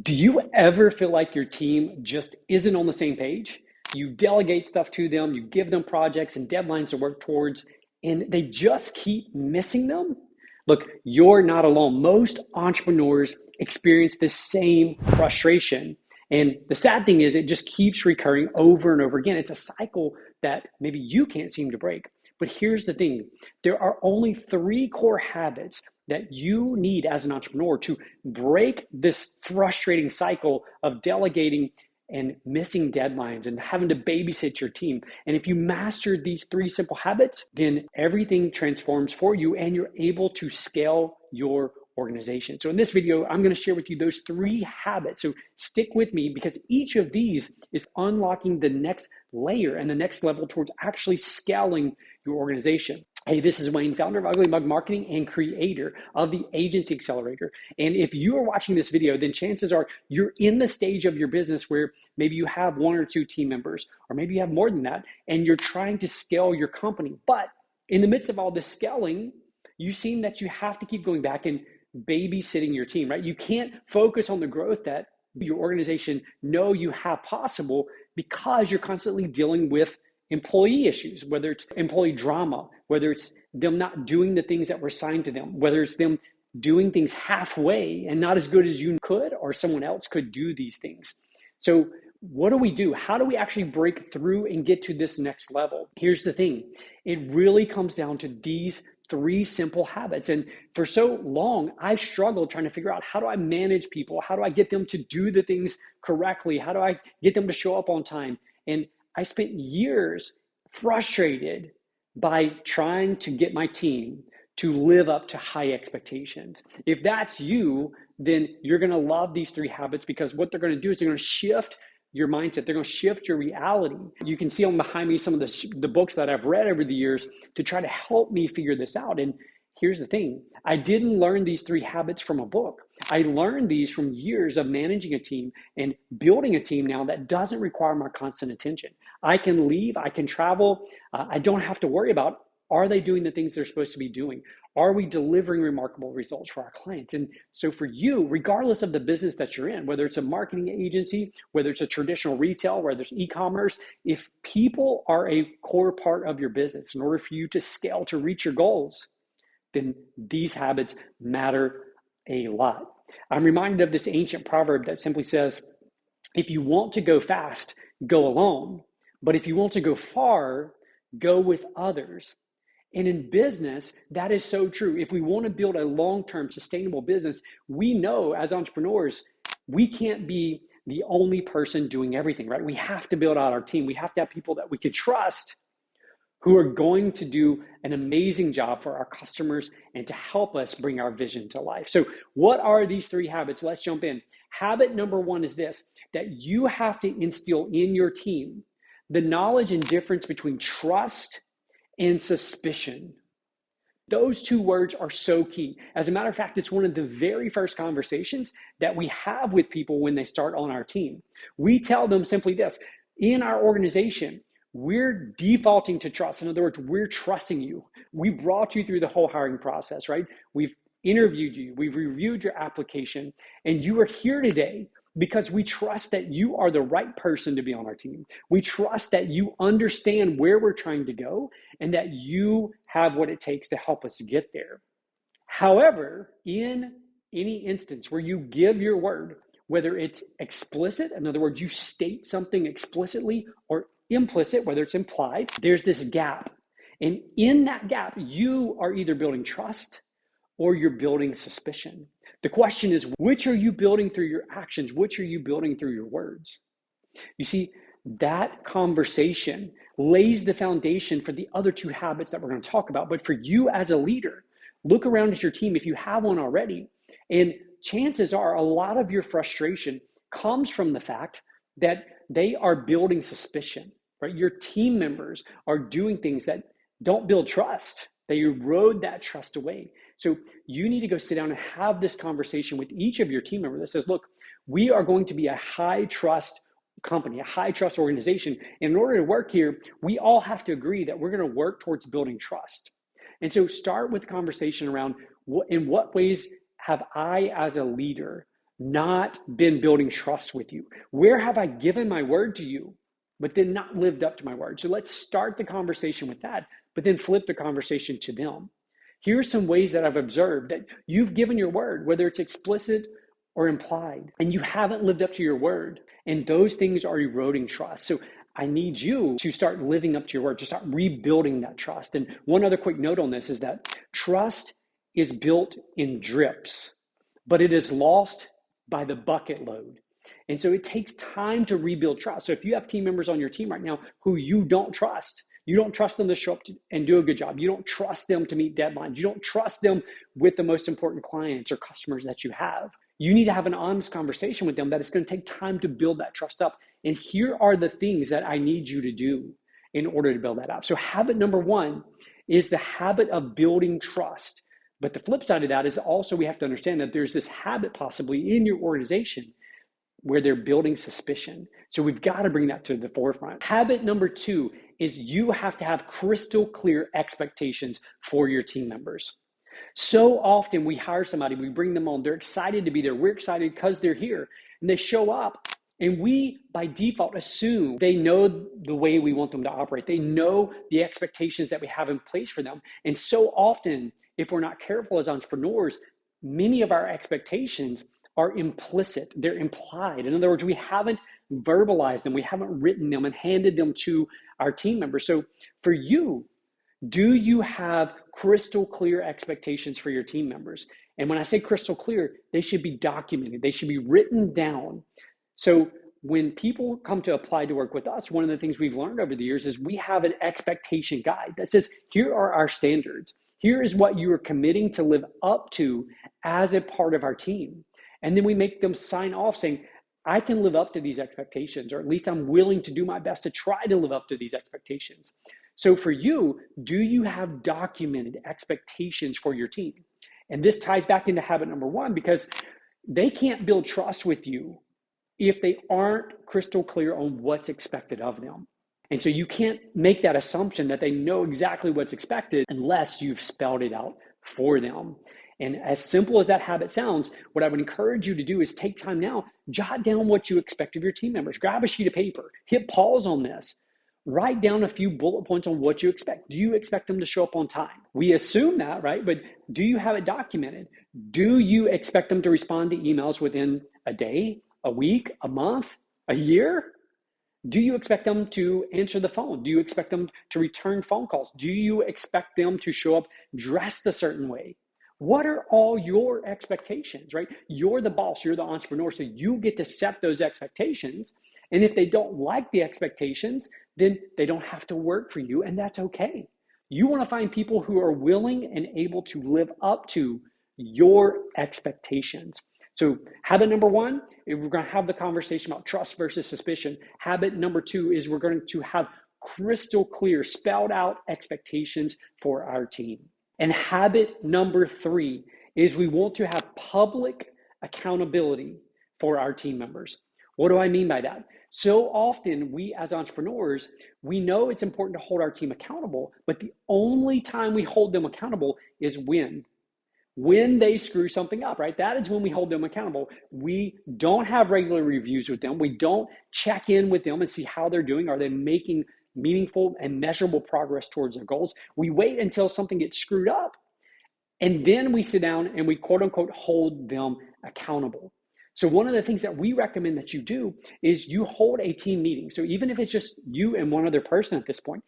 Do you ever feel like your team just isn't on the same page? You delegate stuff to them, you give them projects and deadlines to work towards, and they just keep missing them? Look, you're not alone. Most entrepreneurs experience this same frustration. And the sad thing is, it just keeps recurring over and over again. It's a cycle that maybe you can't seem to break. But here's the thing, there are only three core habits that you need as an entrepreneur to break this frustrating cycle of delegating and missing deadlines and having to babysit your team. And if you master these three simple habits, then everything transforms for you and you're able to scale your organization. So in this video, I'm going to share with you those three habits. So stick with me because each of these is unlocking the next layer and the next level towards actually scaling your organization. Hey, this is Wayne, founder of Ugly Mug Marketing and creator of the Agency Accelerator. And if you are watching this video, then chances are you're in the stage of your business where maybe you have one or two team members, or maybe you have more than that, and you're trying to scale your company. But in the midst of all this scaling, you seem that you have to keep going back and babysitting your team, right? You can't focus on the growth that your organization know you have possible because you're constantly dealing with employee issues, whether it's employee drama, whether it's them not doing the things that were assigned to them, whether it's them doing things halfway and not as good as you could or someone else could do these things. So what do we do? How do we actually break through and get to this next level? Here's the thing. It really comes down to these three simple habits. And for so long, I struggled trying to figure out, how do I manage people? How do I get them to do the things correctly? How do I get them to show up on time? And I spent years frustrated by trying to get my team to live up to high expectations. If that's you, then you're going to love these three habits, because what they're going to do is they're going to shift your mindset. They're going to shift your reality. You can see on behind me some of the books that I've read over the years to try to help me figure this out. And here's the thing. I didn't learn these three habits from a book. I learned these from years of managing a team and building a team now that doesn't require my constant attention. I can leave, I can travel. I don't have to worry about, are they doing the things they're supposed to be doing? Are we delivering remarkable results for our clients? And so for you, regardless of the business that you're in, whether it's a marketing agency, whether it's a traditional retail, whether it's e-commerce, if people are a core part of your business, in order for you to scale to reach your goals, then these habits matter a lot. I'm reminded of this ancient proverb that simply says, if you want to go fast, go alone. But if you want to go far, go with others. And in business, that is so true. If we want to build a long-term sustainable business, we know as entrepreneurs, we can't be the only person doing everything, right? We have to build out our team. We have to have people that we can trust who are going to do an amazing job for our customers and to help us bring our vision to life. So what are these three habits? Let's jump in. Habit number one is this, that you have to instill in your team the knowledge and difference between trust and suspicion. Those two words are so key. As a matter of fact, it's one of the very first conversations that we have with people when they start on our team. We tell them simply this, in our organization, we're defaulting to trust. In other words, we're trusting you. We brought you through the whole hiring process, right? We've interviewed you, we've reviewed your application, and you are here today because we trust that you are the right person to be on our team. We trust that you understand where we're trying to go and that you have what it takes to help us get there. However, in any instance where you give your word, whether it's explicit, in other words, you state something explicitly, or implicit, whether it's implied, there's this gap. And in that gap, you are either building trust or you're building suspicion. The question is, which are you building through your actions? Which are you building through your words? You see, that conversation lays the foundation for the other two habits that we're going to talk about. But for you as a leader, look around at your team if you have one already. And chances are a lot of your frustration comes from the fact that they are building suspicion, right? Your team members are doing things that don't build trust. They erode that trust away. So you need to go sit down and have this conversation with each of your team members that says, look, we are going to be a high trust company, a high trust organization. And in order to work here, we all have to agree that we're going to work towards building trust. And so start with conversation around in what ways have I as a leader not been building trust with you? Where have I given my word to you, but then not lived up to my word? So let's start the conversation with that, but then flip the conversation to them. Here are some ways that I've observed that you've given your word, whether it's explicit or implied, and you haven't lived up to your word. And those things are eroding trust. So I need you to start living up to your word, to start rebuilding that trust. And one other quick note on this is that trust is built in drips, but it is lost by the bucket load. And so it takes time to rebuild trust. So if you have team members on your team right now who you don't trust them to show up and do a good job. You don't trust them to meet deadlines. You don't trust them with the most important clients or customers that you have. You need to have an honest conversation with them that it's going to take time to build that trust up. And here are the things that I need you to do in order to build that up. So habit number one is the habit of building trust. But the flip side of that is also we have to understand that there's this habit possibly in your organization where they're building suspicion. So we've got to bring that to the forefront. Habit number two is you have to have crystal clear expectations for your team members. So often we hire somebody, we bring them on, they're excited to be there. We're excited because they're here, and they show up, and we by default assume they know the way we want them to operate. They know the expectations that we have in place for them. And so often, if we're not careful as entrepreneurs, many of our expectations are implicit, they're implied. In other words, we haven't verbalized them, we haven't written them and handed them to our team members. So for you, do you have crystal clear expectations for your team members? And when I say crystal clear, they should be documented, they should be written down. So when people come to apply to work with us, one of the things we've learned over the years is we have an expectation guide that says, here are our standards. Here is what you are committing to live up to as a part of our team. And then we make them sign off saying, I can live up to these expectations, or at least I'm willing to do my best to try to live up to these expectations. So for you, do you have documented expectations for your team? And this ties back into habit number one, because they can't build trust with you if they aren't crystal clear on what's expected of them. And so you can't make that assumption that they know exactly what's expected unless you've spelled it out for them. And as simple as that habit sounds, what I would encourage you to do is take time now, jot down what you expect of your team members. Grab a sheet of paper, hit pause on this, write down a few bullet points on what you expect. Do you expect them to show up on time? We assume that, right? But do you have it documented? Do you expect them to respond to emails within a day, a week, a month, a year? Do you expect them to answer the phone? Do you expect them to return phone calls? Do you expect them to show up dressed a certain way? What are all your expectations, right? You're the boss, you're the entrepreneur, so you get to set those expectations. And if they don't like the expectations, then they don't have to work for you, and that's okay. You want to find people who are willing and able to live up to your expectations. So habit number one, we're going to have the conversation about trust versus suspicion. Habit number two is we're going to have crystal clear, spelled out expectations for our team. And habit number three is we want to have public accountability for our team members. What do I mean by that? So often we as entrepreneurs, we know it's important to hold our team accountable, but the only time we hold them accountable is when they screw something up, right? That is when we hold them accountable. We don't have regular reviews with them. We don't check in with them and see how they're doing. Are they making meaningful and measurable progress towards their goals? We wait until something gets screwed up, and then we sit down and we quote unquote hold them accountable. So one of the things that we recommend that you do is you hold a team meeting. So even if it's just you and one other person at this point,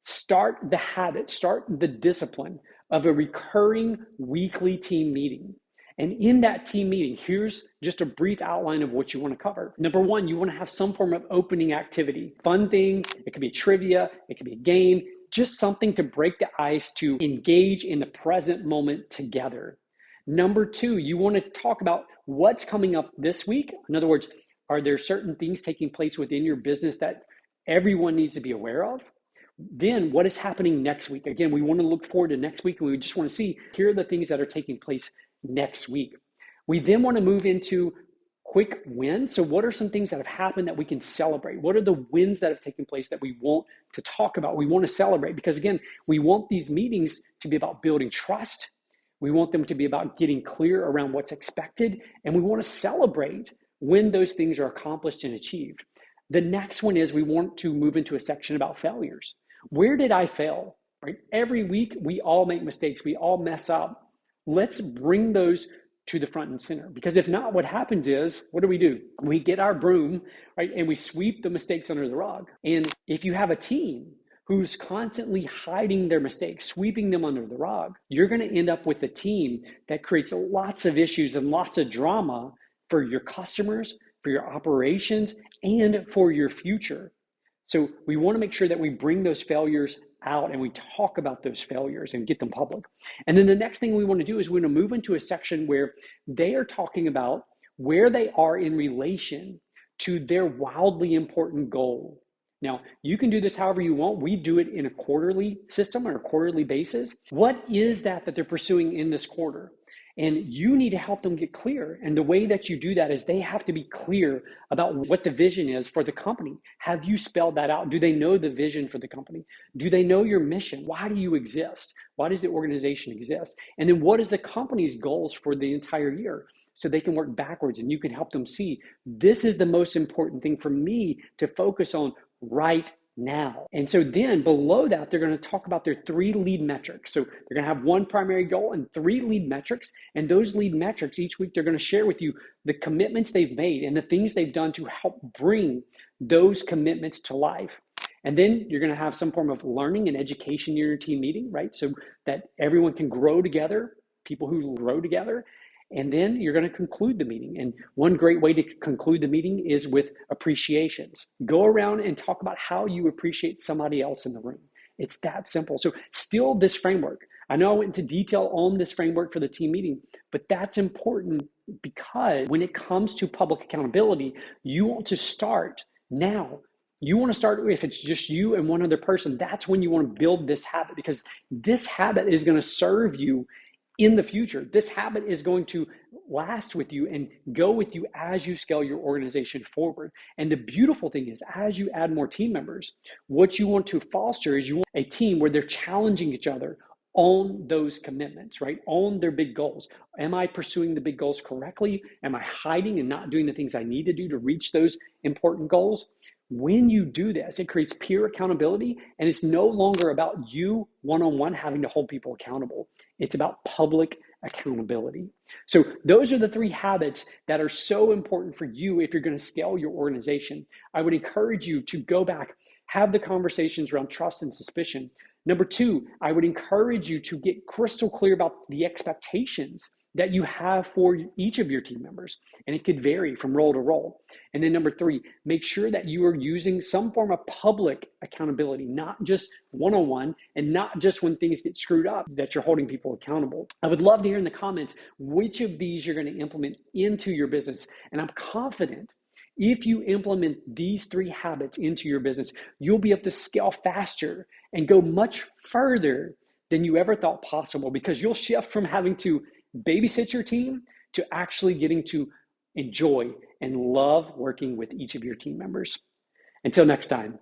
start the habit, start the discipline of a recurring weekly team meeting. And in that team meeting, here's just a brief outline of what you want to cover. Number one, you want to have some form of opening activity, fun thing. It could be trivia, it could be a game, just something to break the ice, to engage in the present moment together. Number two, you want to talk about what's coming up this week. In other words, are there certain things taking place within your business that everyone needs to be aware of? Then what is happening next week? Again, we want to look forward to next week, and we just want to see, here are the things that are taking place next week. We then want to move into quick wins. So what are some things that have happened that we can celebrate? What are the wins that have taken place that we want to talk about? We want to celebrate, because again, we want these meetings to be about building trust. We want them to be about getting clear around what's expected, and we want to celebrate when those things are accomplished and achieved. The next one is we want to move into a section about failures. Where did I fail? Right? Every week, we all make mistakes. We all mess up. Let's bring those to the front and center. Because if not, what happens is, what do? We get our broom, right, and we sweep the mistakes under the rug. And if you have a team who's constantly hiding their mistakes, sweeping them under the rug, you're going to end up with a team that creates lots of issues and lots of drama for your customers, for your operations, and for your future. So we want to make sure that we bring those failures out and we talk about those failures and get them public. And then the next thing we want to do is we're going to move into a section where they are talking about where they are in relation to their wildly important goal. Now, you can do this however you want. We do it in a quarterly system on a quarterly basis. What is that they're pursuing in this quarter? And you need to help them get clear. And the way that you do that is they have to be clear about what the vision is for the company. Have you spelled that out? Do they know the vision for the company? Do they know your mission? Why do you exist? Why does the organization exist? And then what is the company's goals for the entire year? So they can work backwards and you can help them see this is the most important thing for me to focus on right now. And so then below that, they're going to talk about their 3 lead metrics. So they're going to have 1 primary goal and 3 lead metrics. And those lead metrics, each week, they're going to share with you the commitments they've made and the things they've done to help bring those commitments to life. And then you're going to have some form of learning and education in your team meeting, right? So that everyone can grow together, people who grow together. And then you're going to conclude the meeting. And one great way to conclude the meeting is with appreciations. Go around and talk about how you appreciate somebody else in the room. It's that simple. So still this framework. I know I went into detail on this framework for the team meeting, but that's important because when it comes to public accountability, you want to start now. You want to start, if it's just you and one other person, that's when you want to build this habit because this habit is going to serve you in the future. This habit is going to last with you and go with you as you scale your organization forward. And the beautiful thing is, as you add more team members, what you want to foster is you want a team where they're challenging each other on those commitments, right? On their big goals. Am I pursuing the big goals correctly? Am I hiding and not doing the things I need to do to reach those important goals? When you do this, it creates peer accountability, and it's no longer about you one-on-one having to hold people accountable. It's about public accountability. So those are the 3 habits that are so important for you if you're going to scale your organization. I would encourage you to go back, have the conversations around trust and suspicion. Number 2, I would encourage you to get crystal clear about the expectations that you have for each of your team members. And it could vary from role to role. And then number 3, make sure that you are using some form of public accountability, not just one-on-one and not just when things get screwed up, that you're holding people accountable. I would love to hear in the comments which of these you're going to implement into your business. And I'm confident if you implement these 3 habits into your business, you'll be able to scale faster and go much further than you ever thought possible because you'll shift from having to babysit your team to actually getting to enjoy and love working with each of your team members. Until next time.